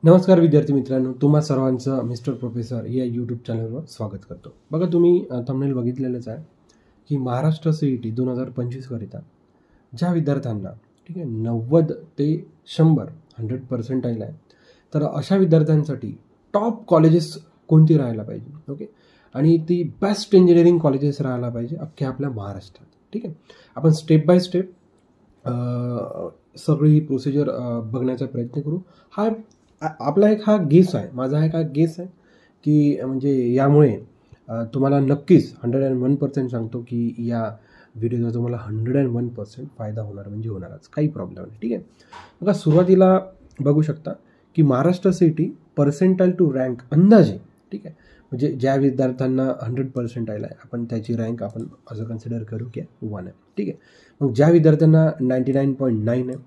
नमस्कार विद्यार्थी मित्रांनो, तुम्हा सर्वांचं मिस्टर प्रोफेसर या यूट्यूब चॅनलवर स्वागत करतो. बघा, तुम्ही थंबनेल बघितलेलंच आहे की महाराष्ट्र CET 2025 करिता ज्या विद्यार्थ्यांना ठीक आहे 90 ते 100% आहे, तर अशा विद्यार्थ्यांसाठी टॉप कॉलेजेस कोणती राहायला पाहिजे. ओके, आणि ती बेस्ट इंजिनिअरिंग कॉलेजेस राहायला पाहिजे अख्ख्या आपल्या महाराष्ट्रात. ठीक आहे, आपण स्टेप बाय स्टेप सगळी ही प्रोसिजर बघण्याचा प्रयत्न करू. आपला एक हा गेस आहे, माझा एक हा गेस आहे की म्हणजे यामुळे तुम्हाला नक्कीच 101% सांगतो की या व्हिडिओचा तुम्हाला 101% फायदा होणार म्हणजे होणारच, काही प्रॉब्लेम नाही. ठीक आहे, बघा सुरुवातीला बघू शकता की Maharashtra CET percentile to rank अंदाजे. ठीक आहे, म्हणजे ज्या विद्यार्थ्यांना 100% आहे आपण त्याची रँक आपण असं कन्सिडर करू की 1 आहे. ठीक आहे, मग ज्या विद्यार्थ्यांना 99.9 आहे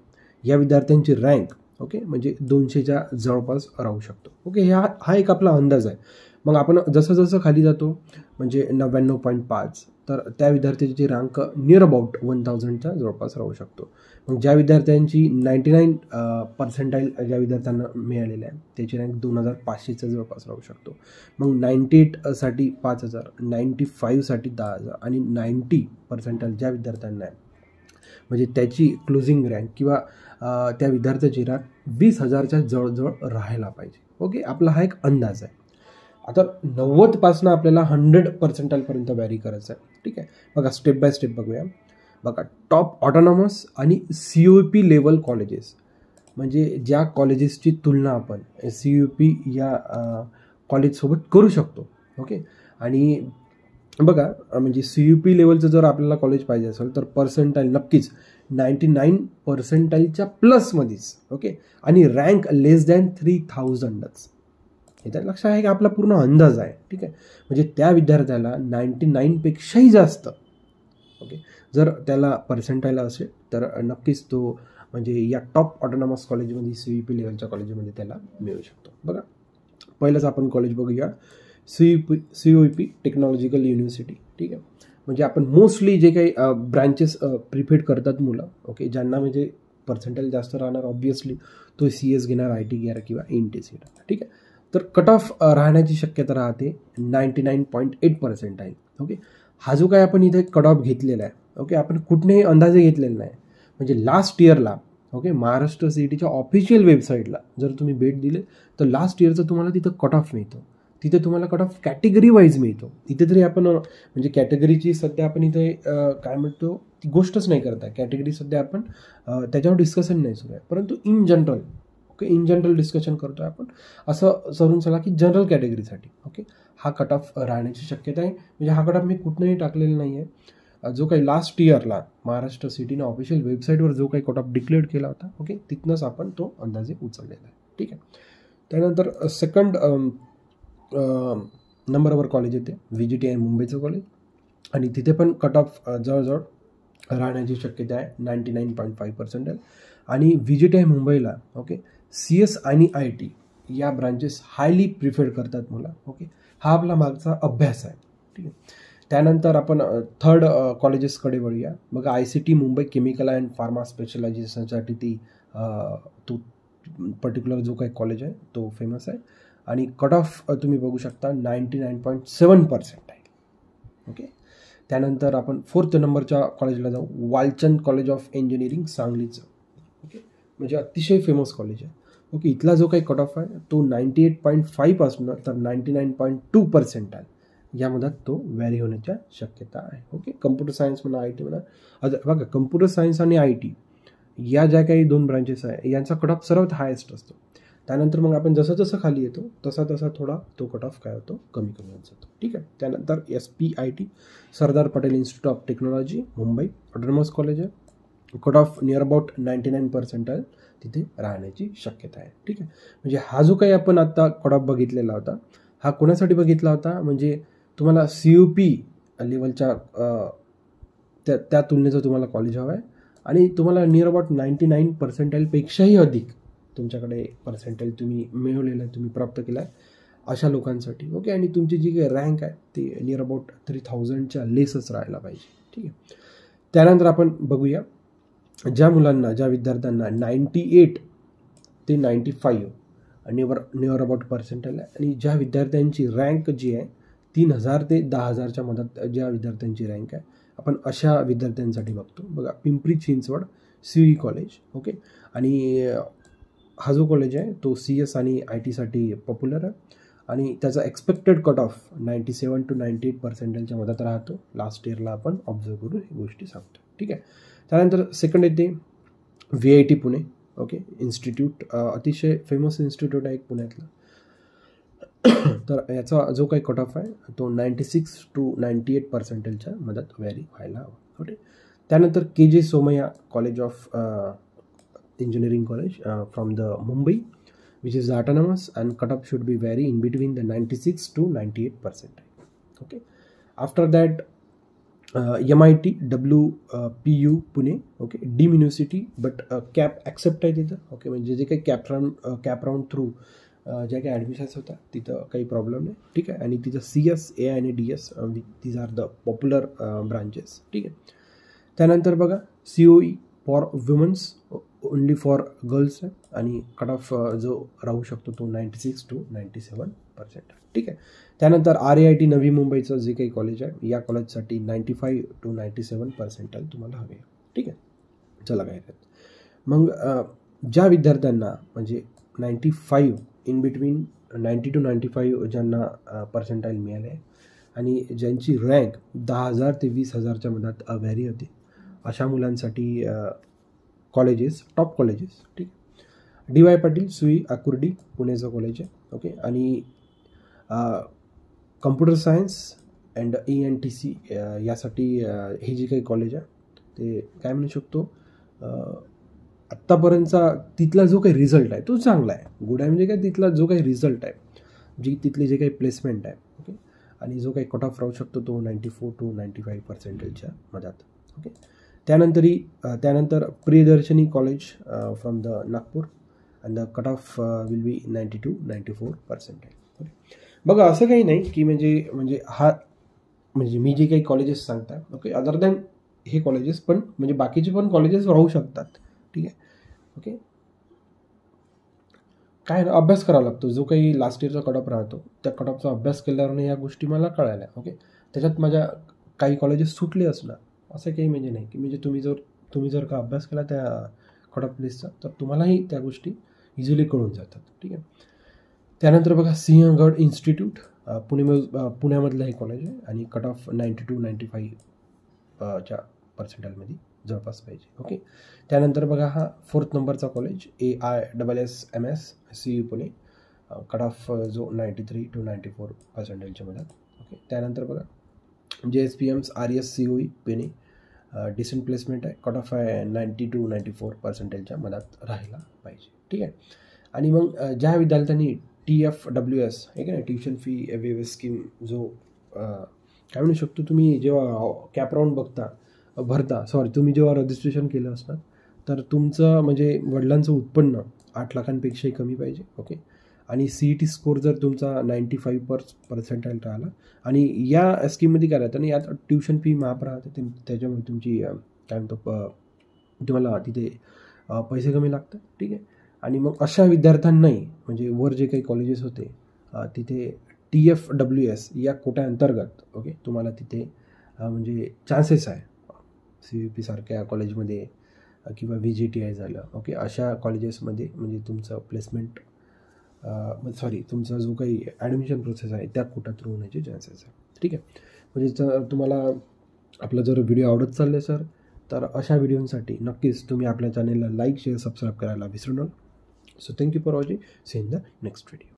या विद्यार्थ्यांची रँक ओके म्हणजे 200च्या जवळपास राहू शकतो. ओके, हा एक आपला अंदाज आहे. मग आपण जसं जसं खाली जातो म्हणजे 99.5 तर त्या विद्यार्थ्याची रँक नियर अबाउट 1000च्या जवळपास राहू शकतो. मग ज्या विद्यार्थ्यांची 99% ज्या विद्यार्थ्यांना मिळालेलं आहे त्याची रँक 2500च्या जवळपास राहू शकतो. मग 98साठी 5000, 95साठी 10000 आणि 90% ज्या विद्यार्थ्यांना आहे म्हणजे त्याची क्लोजिंग रँक किंवा त्या विद्यार्थ्याची रँक 20,000च्या जवळजवळ राहायला पाहिजे. ओके, आपला हा एक अंदाज आहे. आता 90पासून आपल्याला 100% व्हॅरी करायचं आहे. ठीक आहे, बघा स्टेप बाय स्टेप बघूया. बघा, टॉप ऑटोनॉमस आणि CUP लेवल कॉलेजेस म्हणजे ज्या कॉलेजेसची तुलना आपण CUP या कॉलेजसोबत करू शकतो. ओके, आणि बघा म्हणजे CUP लेवलचं जर आपल्याला कॉलेज पाहिजे असेल तर पर्सेंटाईल नक्कीच 99%च्या प्लसमध्येच. ओके, आणि रँक लेस दॅन 3000च. हे तर लक्षात आहे की आपला पूर्ण अंदाज आहे. ठीक आहे, म्हणजे त्या विद्यार्थ्याला 99पेक्षाही जास्त ओके जर त्याला पर्सेंटाईल असेल तर नक्कीच तो म्हणजे या टॉप ऑटोनॉमस कॉलेजमध्ये CUP लेवलच्या कॉलेजमध्ये त्याला मिळू शकतो. बघा, पहिलंच आपण कॉलेज बघूया, CUP टेक्नॉलॉजिकल युनिव्हर्सिटी. ठीक आहे, म्हणजे आपण मोस्टली जे काही ब्रँचेस प्रिफेड करतात मुलं ओके ज्यांना म्हणजे पर्सेंटाईल जास्त राहणार ऑब्वियसली तो CS घेणार, IT घेणार किंवा NTC घेणार. ठीक आहे, तर कट ऑफ राहण्याची शक्यता राहते 99.8% आहे. ओके, हा जो काय आपण इथे कट ऑफ घेतलेला आहे ओके आपण कुठेही अंदाजे घेतलेला नाही. म्हणजे लास्ट इयरला ओके महाराष्ट्र CETच्या ऑफिशियल वेबसाईटला जर तुम्ही भेट दिले तर लास्ट इयरचं तुम्हाला तिथं कट ऑफ मिळतो. तिथे तुम्हाला कट ऑफ कॅटेगरी वाईज मिळतो. इथे तरी आपण म्हणजे कॅटेगरीची सध्या आपण इथे काय म्हणतो ती गोष्टच नाही करत आहे. कॅटेगरी सध्या आपण त्याच्यावर डिस्कशन नाही सुरू आहे, परंतु in general okay in general discussion करतो आहे आपण. असं सरून चला की जनरल कॅटेगरीसाठी ओके हा कट ऑफ राहण्याची शक्यता आहे. म्हणजे हा कट ऑफ मी कुठनंही टाकलेला नाही आहे. जो काही लास्ट इयरला महाराष्ट्र CETने ऑफिशियल वेबसाईटवर जो काही कट ऑफ डिक्लेअर केला होता ओके तिथनंच आपण तो अंदाजे उचललेला आहे. ठीक आहे, त्यानंतर सेकंड नंबरवर कॉलेज येते VGTI मुंबईचं कॉलेज आणि तिथे पण कट ऑफ जवळजवळ राहण्याची शक्यता आहे 99.5% आणि VGTI मुंबईला ओके CS आणि IT या ब्रांचेस हायली प्रिफर्ड करतात मुलं. ओके, हा आपला मागचा अभ्यास आहे. ठीक आहे, त्यानंतर आपण थर्ड कॉलेजेसकडे वळूया. बघा, ICT Mumbai chemical and pharma स्पेशलायझेशनसाठी ती तो पर्टिक्युलर जो काही कॉलेज आहे तो फेमस आहे आणि कट ऑफ तुम्ही बघू शकता 99.7% आहे. ओके, त्यानंतर आपण फोर्थ नंबरच्या कॉलेजला जाऊ, वालचंद कॉलेज ऑफ इंजिनिअरिंग सांगलीचं. ओके, म्हणजे अतिशय फेमस कॉलेज आहे. ओके, इथला जो काही कट ऑफ आहे तो 98.5 पासून तर 99.2% आहे. यामध्ये तो व्हॅरी होण्याच्या शक्यता आहे. ओके, कम्प्युटर सायन्स म्हणा IT म्हणा. बघा, कम्प्युटर सायन्स आणि IT या ज्या काही दोन ब्रांचेस आहे यांचा कट ऑफ सर्वात हायेस्ट असतो. त्यानंतर मग आपण जसं जसं खाली येतो तसा तसा थोडा तो कट ऑफ काय होतो कमी कमी होत जातो. ठीक आहे, त्यानंतर SPIT Sardar Patel institute of technology Mumbai autonomous college आहे. कट ऑफ नियर अबाउट 99% तिथे राहण्याची शक्यता आहे. ठीक आहे, म्हणजे हा जो काही आपण आता कट ऑफ बघितलेला होता हा कोणासाठी बघितला होता म्हणजे तुम्हाला CUP लेवलच्या त्या तुलनेचं तुम्हाला कॉलेज हवं आहे आणि तुम्हाला नियर अबाउट 99%पेक्षाही अधिक तुमच्याकडे पर्सेंटाईल तुम्ही मिळवलेलं आहे, तुम्ही प्राप्त केला आहे अशा लोकांसाठी. ओके, आणि तुमची जी काही रँक आहे ती नियर अबाउट 3000च्या लेसच राहायला पाहिजे. ठीक आहे, त्यानंतर आपण बघूया ज्या मुलांना ज्या विद्यार्थ्यांना 98 ते 95 निअर अबाउट पर्सेंटाईल आहे. आणि ज्या विद्यार्थ्यांची रँक जी आहे 3000 ते 10,000च्या मधात ज्या विद्यार्थ्यांची रँक आहे, आपण अशा विद्यार्थ्यांसाठी बघतो. बघा, Pimpri Chinchwad CUE college, okay. आणि हा जो कॉलेज आहे तो CS आणि IT पॉप्युलर आहे. आणि त्याचा एक्सपेक्टेड कट ऑफ 97 to 98 पर्सेंटाईलच्या मधात राहतो. लास्ट इयरला आपण ऑब्झर्व करून ही गोष्टी सांगतो, ठीक आहे. त्यानंतर सेकंड येते VIT पुणे, ओके. इन्स्टिट्यूट अतिशय फेमस इन्स्टिट्यूट आहे एक पुण्यातलं. तर याचा जो काही कट ऑफ आहे तो 96 to 98 पर्सेंटाईलच्या मधात व्हॅरी व्हायला हवा, ओके. त्यानंतर KJ Somaiya college of engineering college from the Mumbai, which is autonomous, and cutoff should be vary in between the 96 to 98 percentile, okay. After that MIT WPU Pune, okay. Deemed university but CAP accept आहे तिथं, okay. म्हणजे जे काही cap round through ज्या काही admissions होतात तिथं काही प्रॉब्लेम नाही, ठीक आहे. आणि तिथं CS, AI आणि DS these are the popular branches, ठीक आहे. त्यानंतर बघा COE for womens only for girls आहे. आणि कट ऑफ जो राहू शकतो तो 96 to 97%, ठीक आहे. त्यानंतर RIT नवी मुंबईचं जे काही कॉलेज आहे या कॉलेजसाठी 95 to 97 पर्सेंटाईल तुम्हाला हवे, ठीक आहे. चला काय मग ज्या विद्यार्थ्यांना म्हणजे 95 इन बिटवीन 90 to 95 ज्यांना पर्सेंटाईल मिळाले आहे आणि ज्यांची रँक 10,000 ते 20,000च्या मधात व्हॅरी होते, अशा मुलांसाठी कॉलेजेस, टॉप कॉलेजेस, ठीक. DY पाटील सुई आकुर्डी पुण्याचं कॉलेज आहे, ओके. आणि कम्प्युटर सायन्स अँड ENTC यासाठी हे जे काही कॉलेज आहे ते काय म्हणू शकतो, आत्तापर्यंतचा तिथला जो काही रिझल्ट आहे तो चांगला आहे. गुड आहे म्हणजे काय, तिथला जो काही रिझल्ट आहे, जी तिथले जे काही प्लेसमेंट आहे, ओके. आणि जो काही कट ऑफ राहू शकतो तो 94 to 95 पर्सेंटाईलच्या मधात, ओके. त्यानंतर Priyadarshini college from the Nagpur and the cut off will be 90 to 94 percentile. बघा, असं काही नाही की म्हणजे हा म्हणजे मी जे काही कॉलेजेस सांगता, ओके, अदर दॅन हे कॉलेजेस पण म्हणजे बाकीचे पण कॉलेजेस राहू शकतात, ठीक आहे, ओके. काय अभ्यास करावा लागतो, जो काही लास्ट इयरचा कट ऑफ राहतो त्या कट ऑफचा अभ्यास केल्यावर या गोष्टी मला कळाल्या, ओके. त्याच्यात माझ्या काही कॉलेजेस सुटले असणार असं काही म्हणजे नाही की म्हणजे तुम्ही जर का अभ्यास केला त्या कट ऑफ लिस्टचा तर तुम्हालाही त्या गोष्टी इझिली कळून जातात, ठीक आहे. त्यानंतर बघा सिंहगड इन्स्टिट्यूट पुण्यामधलं हे कॉलेज आहे आणि कट ऑफ 90 to 95 पर्सेंटाईलमध्ये जवळपास पाहिजे, ओके. त्यानंतर बघा हा 4th नंबरचा college AISSMS CUE Pune, cut off जो 93 to 94 पर्सेंटाईलच्या मधात, ओके. त्यानंतर बघा JSPM's RS COE Pune, decent placement आहे, कट ऑफ आहे 90 to 94 पर्सेंटाईलच्या मधात राहायला पाहिजे, ठीक आहे. आणि मग ज्या विद्यार्थ्यांनी TFWS आहे की नाही, ट्युशन फी वेव्ह स्कीम, जो काय म्हणू शकतो, तुम्ही जेव्हा कॅप राऊंड तुम्ही जेव्हा रजिस्ट्रेशन केलं असणार तर तुमचं म्हणजे वडिलांचं उत्पन्न 8 लाखांपेक्षाही कमी पाहिजे, ओके. आणि CET स्कोर जर तुमचा 95 पर्सेंटाईल राहिला आणि या स्कीममध्ये काय राहतं आणि यात ट्युशन फी माफ राहते, त्याच्यामुळे तुमची काय म्हणतो तुम्हाला तिथे पैसे कमी लागतात, ठीक आहे. आणि मग अशा विद्यार्थ्यांनाही म्हणजे वर जे काही कॉलेजेस होते तिथे TFWS या कोट्याअंतर्गत, ओके, तुम्हाला तिथे म्हणजे चान्सेस आहे CVP सारख्या कॉलेजमध्ये किंवा VGTI झालं, ओके, अशा कॉलेजेसमध्ये म्हणजे तुमचं प्लेसमेंट तुमचा जो काही ॲडमिशन प्रोसेस आहे त्या कोटा थ्रू होण्याचे चान्सेस आहे, ठीक आहे. म्हणजे तुम्हाला आपला जर व्हिडिओ आवडत चालले सर तर अशा व्हिडिओसाठी नक्कीच तुम्ही आपल्या चॅनेलला लाईक, शेअर, सबस्क्राईब करायला विसरू नका. So thank you for watching. See in the next video.